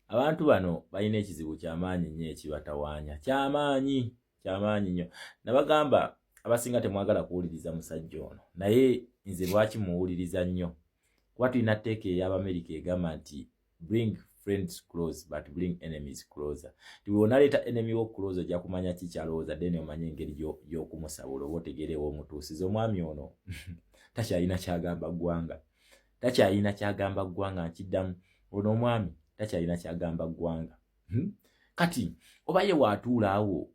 abantu bano balina ekizibu kyamaanyi nnyo ekibatawaanya, kyamaanyi nnyo. Nabagamba abasinga temwagala kuwuliriza musajja ono, naye nze lwaki muwuliriza nnyo? Kuba tulina tteeka ey'Abamerika egamba nti bring friends close but bring enemies closer. Tiwonaleeta enemy wo close ojja kumanya kikyalowooza then omanye engeri y'okumusabula oba otegeerewo omutuusiza. Omwami ono takyalina kyagamba ggwanga nkiddamu. Ono omwami takyalina kyagamba ggwanga. Kati oba ye waatuula awo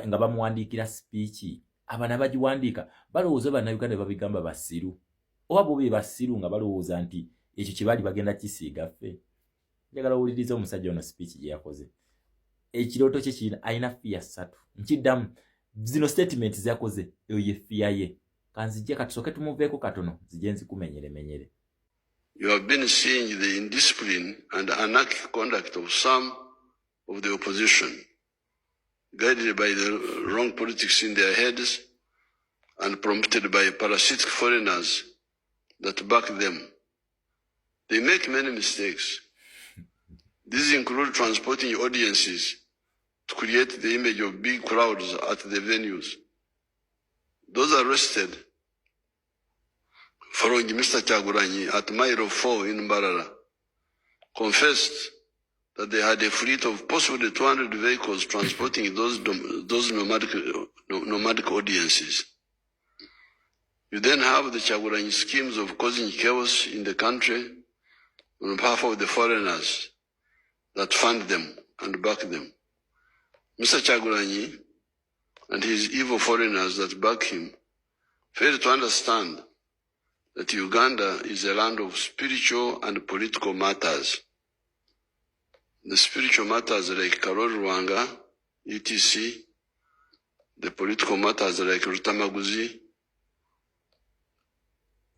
nga bamuwandiikira speech, abana bagiwandiika balowooza bannayuganda babigamba basiru, oba bo be basiru nga balowooza nti ekyo kye baali bagenda kisiiga ffe. Njagala owuliriza omusajja ono speech gye yakoze. Ekirooto kye kirina alina fiya 3. Nkiddamu zino statement z'yakoze eyo ye fiya ye. Kanzijje katusooke tumuveeko katono zijje nzikumenyere. You have been seeing the indiscipline and anarchic conduct of some of the opposition, guided by the wrong politics in their heads and prompted by parasitic foreigners that back them. They make many mistakes. These include transporting audiences to create the image of big crowds at the venues. Those arrested following Mr. Kyagulanyi at Mile 4 in Mbarara confessed that they had a fleet of possibly 200 vehicles transporting those nomadic audiences. You then have the Kyagulanyi schemes of causing chaos in the country on behalf of the foreigners that fund them and back them. Mr. Kyagulanyi and his evil foreigners that back him fail to understand that Uganda is a land of spiritual and political matters. The spiritual matters like Karol Rwanga, etc., the political matters like Rutamaguzi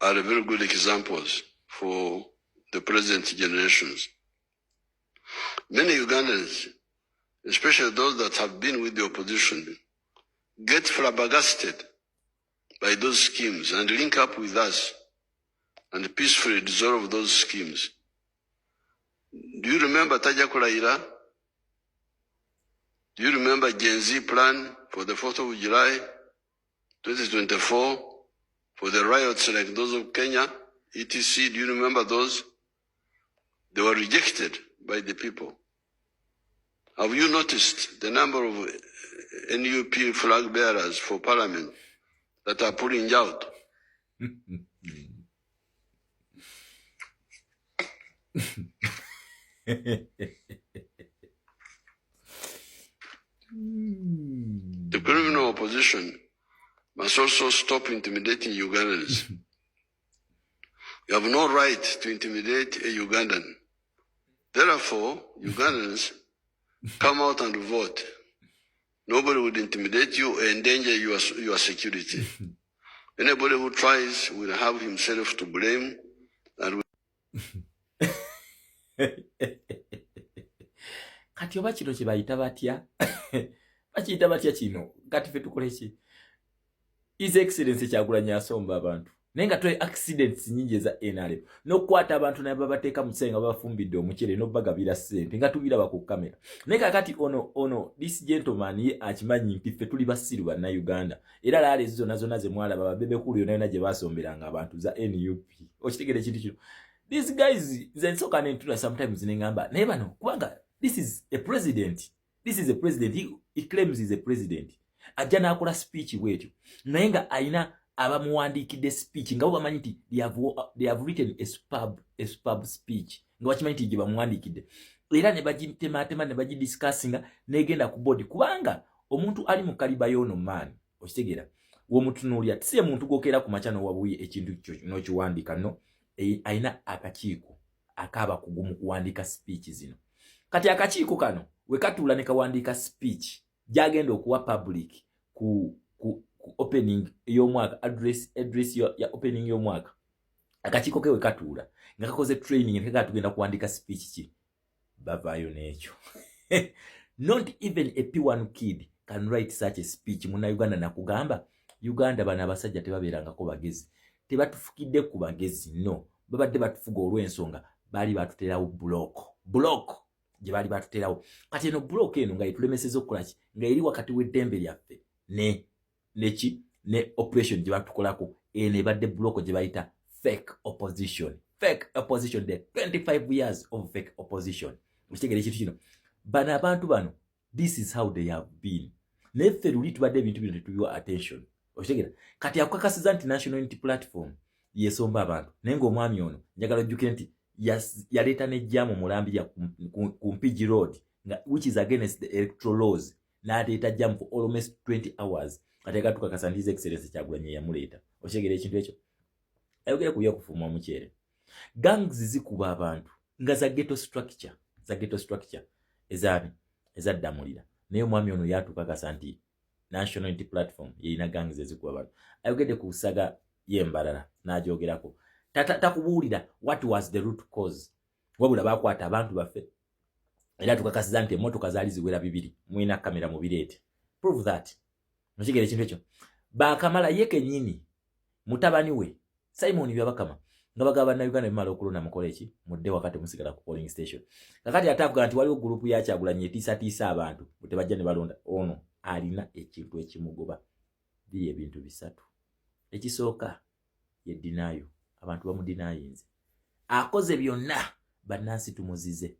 are very good examples for the present generations. Many Ugandans, especially those that have been with the opposition, get flabbergasted by those schemes and link up with us and peacefully dissolve those schemes. Do you remember Taja Kulaira? Do you remember Gen Z plan for the 4th of July 2024 for the riots like those of Kenya, etc.? Do you remember those? They were rejected by the people. Have you noticed the number of NUP flag bearers for parliament that are pulling out? The criminal opposition must also stop intimidating Ugandans. You have no right to intimidate a Ugandan. Therefore, Ugandans, come out and vote. Nobody would intimidate you or endanger your security. Anybody who tries will have himself to blame and will... Kati oba kino kye bayita batya? Bakiyita batya kino? Kati ffe tukole ki? His Excellency Kyagulanyi asomba abantu. Naye nga tule accidents nyingi eza NRM. N'okukwata abantu naye babateeka mu kisenge nga bafumbidde omukyere n'obagabira ssente nga tubiraba ku kamera. Naye kakati ono this gentleman ye akimanyi nti ffe tuli basiru bannayuganda. Era laale zonna ze mwalaba babebekulu yonna gye basomberanga abantu za NUP. Okitegere ekintu kino. These guys, nze nsooka n'entula sometimes ne ngamba naye bano kubanga this is a president. He claims he's a president. Ajja n'akola speech bwetyo. Naye nga ayina abamuwandiikidde speech nga bo bamanyi nti they have written a superb speech nga bakimanyi nti gye bamuwandiikidde. Era ne bagitematema ne bagidiscussinga n'egenda ku board kubanga omuntu ali mu kaliba y'ono maani okitegeera w'omutunuulira si muntu gw'okeera ku makya n'owabuye ekintu kyo n'okiwandiika no ayina akakiiko akaaba kugumu kuwandiika speech zino. Kati akakiiko kano we katuula ne kawandiika speech gyagenda okuwa public ku opening y'omwaka address ya opening y'omwaka. Akakiiko ke we katuula nga kakoze training ne katugenda kuwandiika speech ki bavaayo n'ekyo. Not even a P1 kid can write such a speech. Muna Uganda nakugamba Uganda bana abasajja tebabeerangako bagezi. Tebatufukidde ku bagezi no. Babadde batufuga olw'ensonga bali batuterawo block gye bali batuterawo kati eno block eno nga yetulemeseza okukola ki nga eri wakati w'eddembe lyaffe ne operation gye batukolako eno ebadde block gye bayita fake opposition the 25 years of fake opposition mukitegere ekintu kino bano abantu bano this is how they have been naye ffe luli tubadde ebintu bino tetubiwa attention okitegera kati akukakasiza nti National Unity Platform yesomba abantu naye ng'omwami ono njagala ojjukire nti yaleeta n'ejjaamu mulambirya ku Mpigi Road which is against the electoral laws n'aleeta jjaamu for almost 20 hours ate tukakasa nti His Excellency Kyagulanyi yamuleeta okitegera ekintu ekyo ayogera ku by'okufuma omuceere gangs zikuba abantu nga za ghetto structure ezaddamulira naye omwami ono yatukakasa nti National Unity Platform yeyina gangs ezikuba abantu ayogedde ku Busaga y'Embarara n'agyogerako takubuulira what was the root cause wabula bakwata abantu baffe era tukakasiza nti emmotoka zaali ziwera 2 mwina kamera mu bireete prove that mukigere ekintu ekyo bakamala ye kennyini mutabani we Simon Byabakama nga bagaba Bannayuganda bimala okulonda mukola eki mudde wakati musigala ku polling station kakati atavuga nti waliwo gurupu ya Kyagulanyi etiisa abantu tebajja ne balonda ono alina ekintu ekimugoba biri ebintu bisatu ekisooka ye dinayo abantu bamudinayinze akoze byonna bannansi tumuzize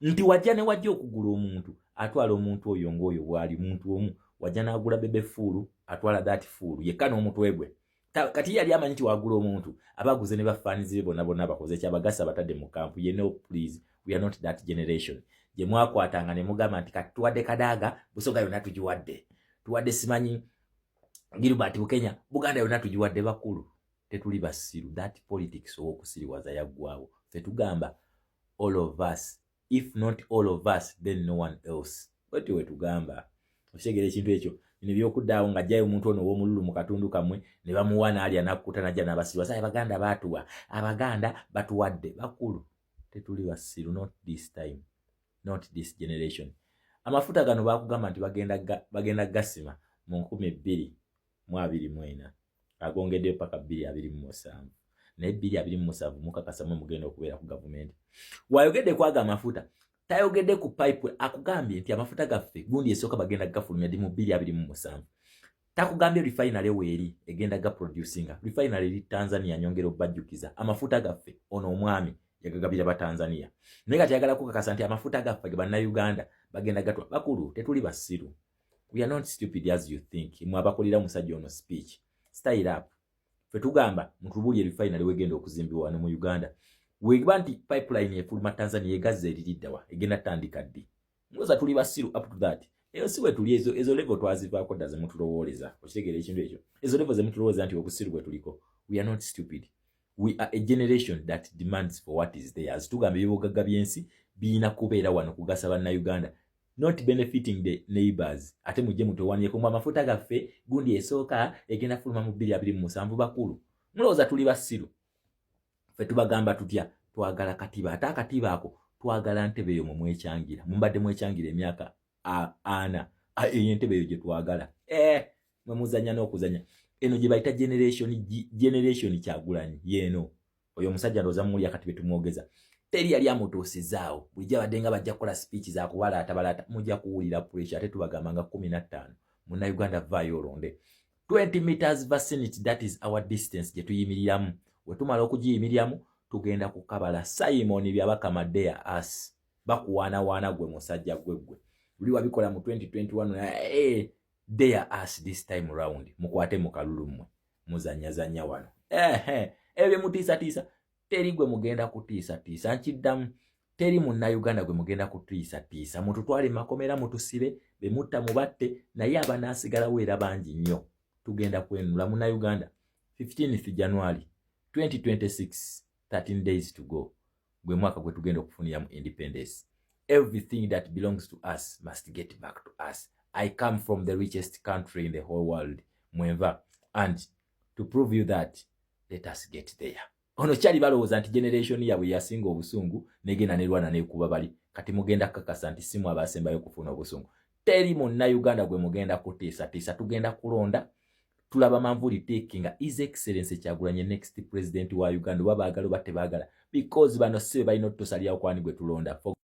nti wajja ne wajja okugula omuntu atwala omuntu oyo ng'oyo bwali muntu omu wajja n'agula bebe fuulu atwala that fuulu yekka n'omutwe gwe kati yali amanyi nti wagula omuntu abaguze ne bafaanizi be bonna bakoze kyabagasa batadde mu kampu ye no please we are not that generation gye mwakwatanga ne mugamba nti kati tuwadde Kadaaga Busoga yonna tugiwadde tuwadde simanyi Gilbert Bukenya Buganda yonna tugiwadde bakulu tetuli basiru that politics owokusiriwaza yaggwawo ffe tugamba all of us if not all of us then no one else bwetyo we tugamba okitegera ekintu ekyo bino by'okuddaawo nga ajjayo omuntu ono ow'omululu mu katundu kammwe ne bamuwana alya nakkuta najja n'abasirwa Abaganda baatuwa Abaganda batuwadde bakulu tetuli basiru not this time not this generation amafuta gano bakugamba nti bagenda gasima mu 2024 agongedde paka 2027 naye 2027 mukakasamu mugenda okubeera ku gavumenti wayogedde kwaga amafuta tayogedde ku pipe akugambye nti amafuta gaffe gundi esooka bagenda gafulumya di mu 2027 takugambye refinery weeri egenda gaproducinga refinery eri Tanzania nyongera obajjukiza amafuta gaffe ono omwami yagagabira ba Tanzania naye kati ayagala kukakasa nti amafuta gaffe Bannayuganda bagenda gatwa bakulu tetuli basiru we are not stupid as you think mwabakolera omusajja ono speech style up fe tugamba mutubulye refinery wegenda okuzimbibwa wano mu Uganda wegba nti pipeline efuluma Tanzania egazze eriddawa egenda tandika ddi mwoza tuli basiru up to that eyo siwe tuli ezo level twazivaako ddaze mutulowooleza okitegera ekintu ekyo ezo level ze mutulowooza nti obusiru bwe tuliko we are not stupid we are a generation that demands for what is theirs tugamba ebyobugagga byensi biina kubeera wano kugasa Bannayuganda not benefiting the neighbors ate mujje mutowanyeko mu amafuta gaffe gundi esooka egenda fuluma mu 2027 bakulu mulowooza tuli basiru ffe tubagamba tutya twagala katiba ate akatiba ako twagala ntebe eyo mwecyangira mumbadde mwecyangira emyaka 4 entebe eyo gye twagala mwe muzanya n'okuzanya eno gye bayita generation Kyagulanyi yeeno oyo omusajja ndowooza muli akati be tumwogeza teri yali amutuusizaawo bulijja badde nga bajja kukola speech za kubalaata mujja kuwulira pressure ate tubagamba nga 15 Munnayuganda vaayo olonde 20 meters vicinity that is our distance gye tuyimiriramu we tumala okugiyimiriramu tugenda kukabala Simon Byabakama dare us bakuwaanawaana gwe musajja gwe buli wabikola mu 2021 dare us this time round mukwate mu kalulu mmwe muzanyazanya wano ebyo mutiisatiisa teri gwe mugenda kutiisatiisa nkiddamu teri Munnayuganda gwe mugenda kutiisatiisa mututwale makomera mutusibe bemutta mubatte naye abanaasigalawo era bangi nnyo tugenda kwenula Munnayuganda 15th January 2026 13 days to go gwe mwaka gwe tugenda okufuniramu independence everything that belongs to us must get back to us I come from the richest country in the whole world mwenva and to prove you that let us get there ono kyali balowooza nti generation yabwe yasinga obusungu negenda nerwana nekuba bali kati mugenda kakasa nti simu abasembayo kufuna obusungu teri Munnayuganda gwe mugenda kutiisatiisa tugenda kulonda tulaba manvuli takinga His Excellency Kyagulanyi next president wa Uganda babaagala batebaagala because bano sibe balina otusalyawo kwani gwe tulonda